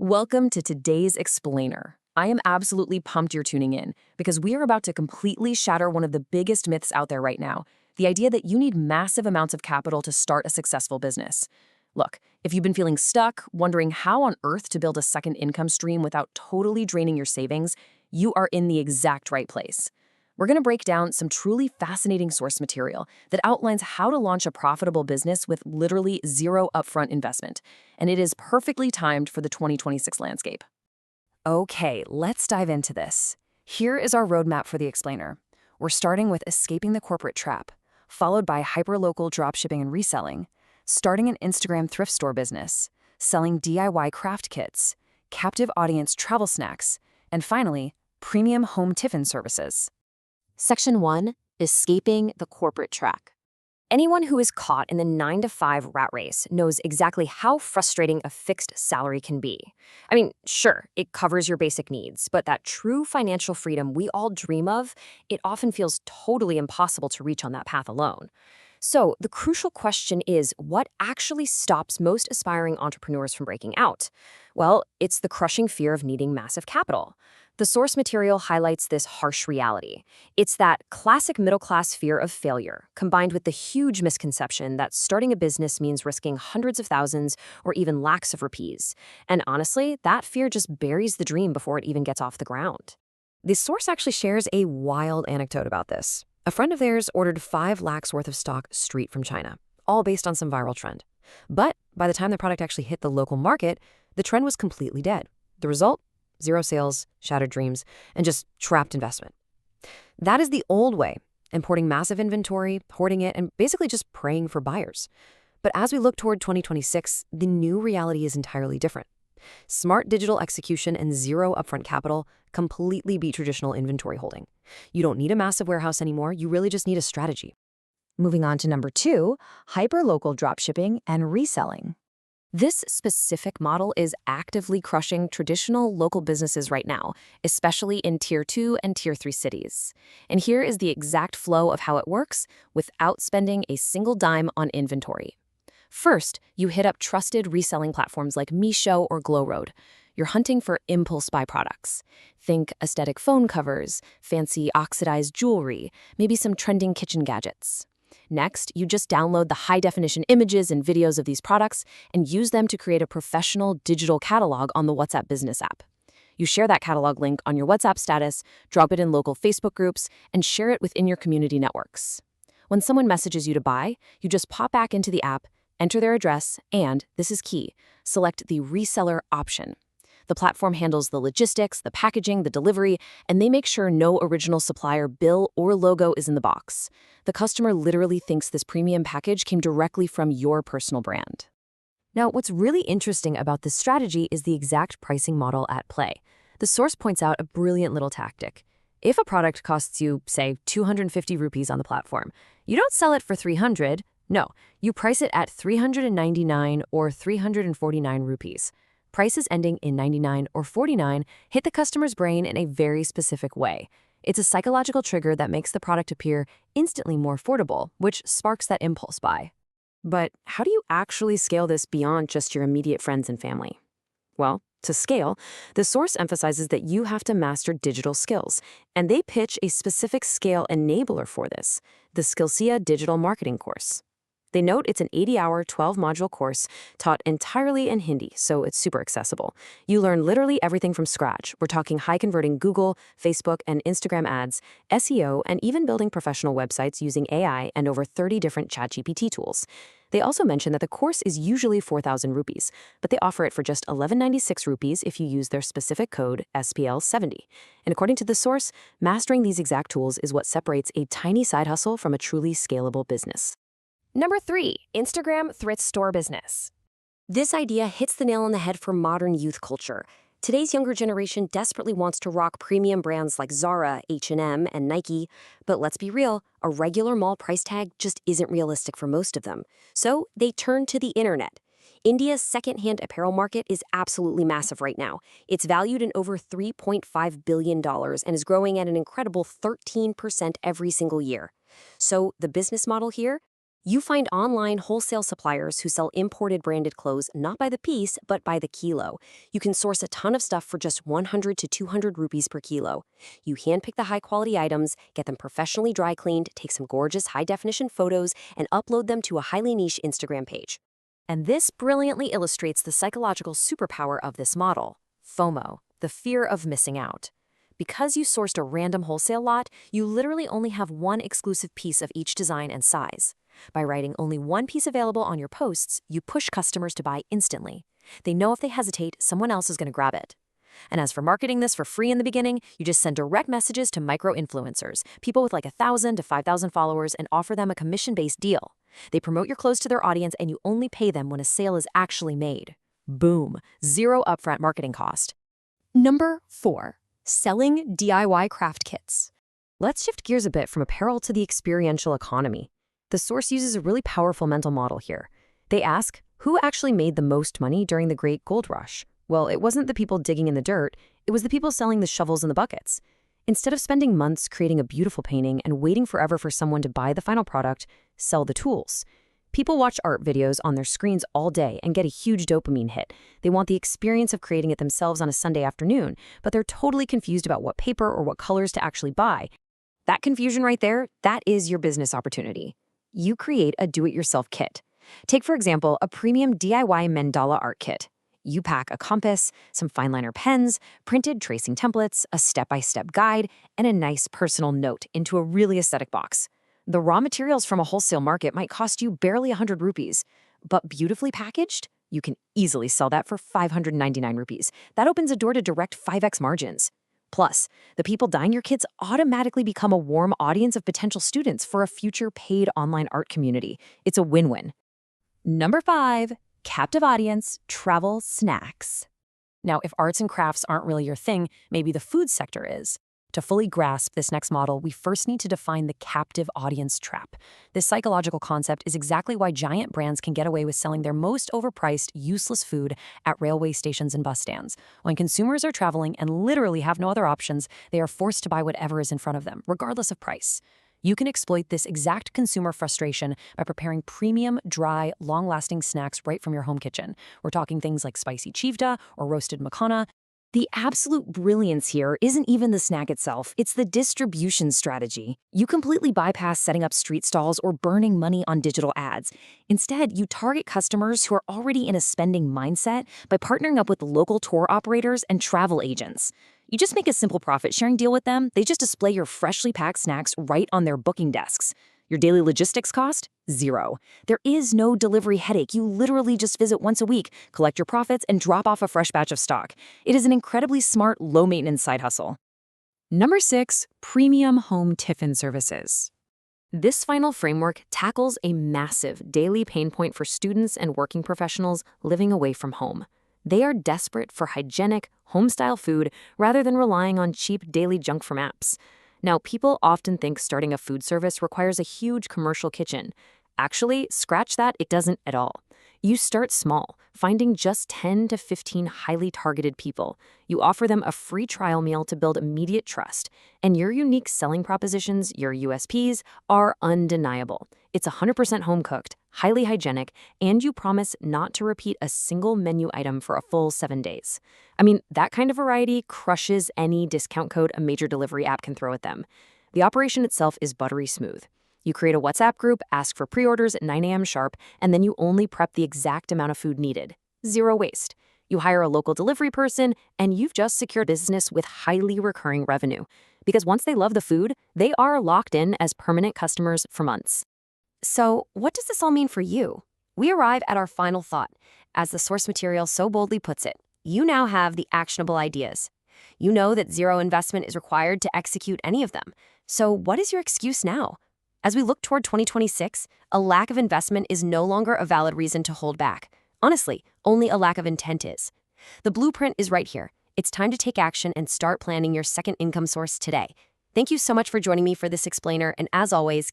Welcome to today's Explainer. I am absolutely pumped you're tuning in because we are about to completely shatter one of the biggest myths out there right now, the idea that you need massive amounts of capital to start a successful business. Look, if you've been feeling stuck, wondering how on earth to build a second income stream without totally draining your savings, you are in the exact right place. We're going to break down some truly fascinating source material that outlines how to launch a profitable business with literally zero upfront investment, and it is perfectly timed for the 2026 landscape. Okay, let's dive into this. Here is our roadmap for the Explainer. We're starting with escaping the corporate trap, followed by hyperlocal dropshipping and reselling, starting an Instagram thrift store business, selling DIY craft kits, captive audience travel snacks, and finally, premium home tiffin services. Section 1, Escaping the Corporate Trap. Anyone who is caught in the 9-to-5 rat race knows exactly how frustrating a fixed salary can be. I mean, sure, it covers your basic needs, but that true financial freedom we all dream of, it often feels totally impossible to reach on that path alone. So the crucial question is, what actually stops most aspiring entrepreneurs from breaking out? Well, it's the crushing fear of needing massive capital. The source material highlights this harsh reality. It's that classic middle-class fear of failure, combined with the huge misconception that starting a business means risking hundreds of thousands or even lakhs of rupees. And honestly, that fear just buries the dream before it even gets off the ground. The source actually shares a wild anecdote about this. A friend of theirs ordered 5 lakhs worth of stock straight from China, all based on some viral trend. But by the time the product actually hit the local market, the trend was completely dead. The result? Zero sales, shattered dreams, and just trapped investment. That is the old way, importing massive inventory, hoarding it, and basically just praying for buyers. But as we look toward 2026, the new reality is entirely different. Smart digital execution and zero upfront capital completely beat traditional inventory holding. You don't need a massive warehouse anymore, you really just need a strategy. Moving on to number 2, hyperlocal dropshipping and reselling. This specific model is actively crushing traditional local businesses right now, especially in Tier 2 and Tier 3 cities. And here is the exact flow of how it works without spending a single dime on inventory. First, you hit up trusted reselling platforms like Meesho or Glowroad. You're hunting for impulse buy products. Think aesthetic phone covers, fancy oxidized jewelry, maybe some trending kitchen gadgets. Next, you just download the high-definition images and videos of these products and use them to create a professional digital catalog on the WhatsApp Business app. You share that catalog link on your WhatsApp status, drop it in local Facebook groups, and share it within your community networks. When someone messages you to buy, you just pop back into the app, enter their address, and, this is key, select the reseller option. The platform handles the logistics, the packaging, the delivery, and they make sure no original supplier bill or logo is in the box. The customer literally thinks this premium package came directly from your personal brand. Now, what's really interesting about this strategy is the exact pricing model at play. The source points out a brilliant little tactic. If a product costs you, say, 250 rupees on the platform, you don't sell it for 300. No, you price it at 399 or 349 rupees. Prices ending in 99 or 49 hit the customer's brain in a very specific way. It's a psychological trigger that makes the product appear instantly more affordable, which sparks that impulse buy. But how do you actually scale this beyond just your immediate friends and family? Well, to scale, the source emphasizes that you have to master digital skills, and they pitch a specific scale enabler for this, the Skillsia Digital Marketing course. They note it's an 80-hour, 12-module course taught entirely in Hindi, so it's super accessible. You learn literally everything from scratch. We're talking high-converting Google, Facebook, and Instagram ads, SEO, and even building professional websites using AI and over 30 different ChatGPT tools. They also mention that the course is usually 4,000 rupees, but they offer it for just 1196 rupees if you use their specific code SPL70. And according to the source, mastering these exact tools is what separates a tiny side hustle from a truly scalable business. Number 3, Instagram thrift store business. This idea hits the nail on the head for modern youth culture. Today's younger generation desperately wants to rock premium brands like Zara, H&M, and Nike, but let's be real, a regular mall price tag just isn't realistic for most of them. So they turn to the internet. India's second-hand apparel market is absolutely massive right now. It's valued in over $3.5 billion and is growing at an incredible 13% every single year. So the business model here? You find online wholesale suppliers who sell imported branded clothes not by the piece, but by the kilo. You can source a ton of stuff for just 100 to 200 rupees per kilo. You handpick the high quality items, get them professionally dry cleaned, take some gorgeous high definition photos, and upload them to a highly niche Instagram page. And this brilliantly illustrates the psychological superpower of this model: FOMO, the fear of missing out. Because you sourced a random wholesale lot, you literally only have one exclusive piece of each design and size. By writing only one piece available on your posts, you push customers to buy instantly. They know if they hesitate, someone else is going to grab it. And as for marketing this for free in the beginning, you just send direct messages to micro-influencers, people with like 1,000 to 5,000 followers, and offer them a commission-based deal. They promote your clothes to their audience, and you only pay them when a sale is actually made. Boom, zero upfront marketing cost. Number 4. Selling DIY craft kits. Let's shift gears a bit from apparel to the experiential economy. The source uses a really powerful mental model here. They ask, who actually made the most money during the Great Gold Rush? Well, it wasn't the people digging in the dirt, it was the people selling the shovels and the buckets. Instead of spending months creating a beautiful painting and waiting forever for someone to buy the final product, sell the tools. People watch art videos on their screens all day and get a huge dopamine hit. They want the experience of creating it themselves on a Sunday afternoon, but they're totally confused about what paper or what colors to actually buy. That confusion right there, that is your business opportunity. You create a do-it-yourself kit. Take, for example, a premium DIY mandala art kit. You pack a compass, some fine liner pens, printed tracing templates, a step-by-step guide, and a nice personal note into a really aesthetic box. The raw materials from a wholesale market might cost you barely 100 rupees, but beautifully packaged, you can easily sell that for 599 rupees. That opens a door to direct 5x margins. Plus, the people dyeing your kits automatically become a warm audience of potential students for a future paid online art community. It's a win-win. Number 5, captive audience, travel snacks. Now, if arts and crafts aren't really your thing, maybe the food sector is. To fully grasp this next model, we first need to define the captive audience trap. This psychological concept is exactly why giant brands can get away with selling their most overpriced, useless food at railway stations and bus stands. When consumers are traveling and literally have no other options, they are forced to buy whatever is in front of them, regardless of price. You can exploit this exact consumer frustration by preparing premium, dry, long-lasting snacks right from your home kitchen. We're talking things like spicy chivda or roasted makhana. The absolute brilliance here isn't even the snack itself, it's the distribution strategy. You completely bypass setting up street stalls or burning money on digital ads. Instead, you target customers who are already in a spending mindset by partnering up with local tour operators and travel agents. You just make a simple profit-sharing deal with them, they just display your freshly packed snacks right on their booking desks. Your daily logistics cost? Zero. There is no delivery headache. You literally just visit once a week, collect your profits, and drop off a fresh batch of stock. It is an incredibly smart, low-maintenance side hustle. Number 6, premium home tiffin services. This final framework tackles a massive daily pain point for students and working professionals living away from home. They are desperate for hygienic, home-style food rather than relying on cheap daily junk from apps. Now, people often think starting a food service requires a huge commercial kitchen. Actually, scratch that, it doesn't at all. You start small, finding just 10 to 15 highly targeted people. You offer them a free trial meal to build immediate trust. And your unique selling propositions, your USPs, are undeniable. It's 100% home-cooked, highly hygienic, and you promise not to repeat a single menu item for a full 7 days. I mean, that kind of variety crushes any discount code a major delivery app can throw at them. The operation itself is buttery smooth. You create a WhatsApp group, ask for pre-orders at 9 a.m. sharp, and then you only prep the exact amount of food needed. Zero waste. You hire a local delivery person, and you've just secured business with highly recurring revenue. Because once they love the food, they are locked in as permanent customers for months. So, what does this all mean for you? We arrive at our final thought. As the source material so boldly puts it, you now have the actionable ideas. You know that zero investment is required to execute any of them. So, what is your excuse now? As we look toward 2026, a lack of investment is no longer a valid reason to hold back. Honestly, only a lack of intent is. The blueprint is right here. It's time to take action and start planning your second income source today. Thank you so much for joining me for this explainer, and as always,